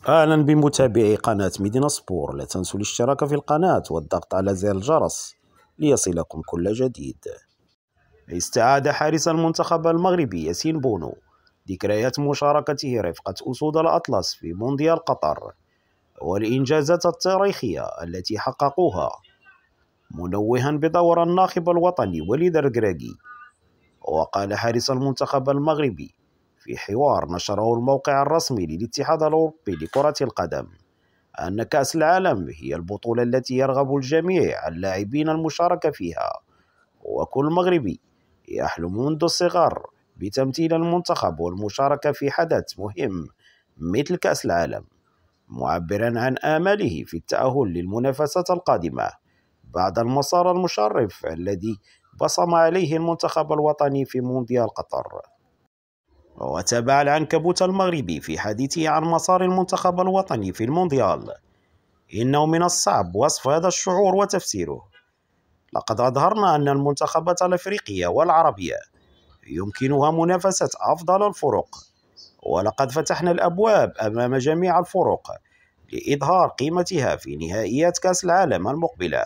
أهلا بمتابعي قناة مدينة سبور، لا تنسوا الاشتراك في القناة والضغط على زر الجرس ليصلكم كل جديد. استعاد حارس المنتخب المغربي ياسين بونو ذكريات مشاركته رفقة أسود الأطلس في مونديال قطر والإنجازات التاريخية التي حققوها، منوها بدور الناخب الوطني وليد الركراكي. وقال حارس المنتخب المغربي في حوار نشره الموقع الرسمي للاتحاد الأوروبي لكرة القدم أن كأس العالم هي البطولة التي يرغب الجميع اللاعبين المشاركة فيها، وكل مغربي يحلم منذ الصغر بتمثيل المنتخب والمشاركة في حدث مهم مثل كأس العالم، معبرا عن آماله في التأهل للمنافسات القادمة بعد المسار المشرف الذي بصم عليه المنتخب الوطني في مونديال قطر. وتابع العنكبوت المغربي في حديثه عن مسار المنتخب الوطني في المونديال: إنه من الصعب وصف هذا الشعور وتفسيره. لقد أظهرنا أن المنتخبات الأفريقية والعربية يمكنها منافسة أفضل الفرق، ولقد فتحنا الأبواب أمام جميع الفرق لإظهار قيمتها في نهائيات كأس العالم المقبلة،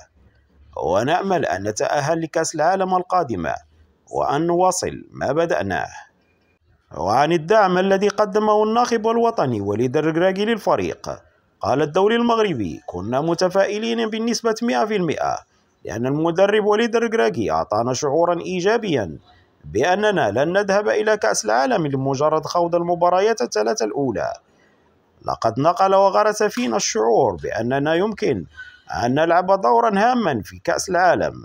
ونأمل أن نتأهل لكأس العالم القادمة وأن نواصل ما بدأناه. وعن الدعم الذي قدمه الناخب الوطني وليد الركراكي للفريق، قال الدولي المغربي: كنا متفائلين بنسبة 100%، لأن المدرب وليد الركراكي أعطانا شعورا إيجابيا بأننا لن نذهب إلى كأس العالم لمجرد خوض المباريات الثلاثة الأولى. لقد نقل وغرس فينا الشعور بأننا يمكن أن نلعب دورا هاما في كأس العالم.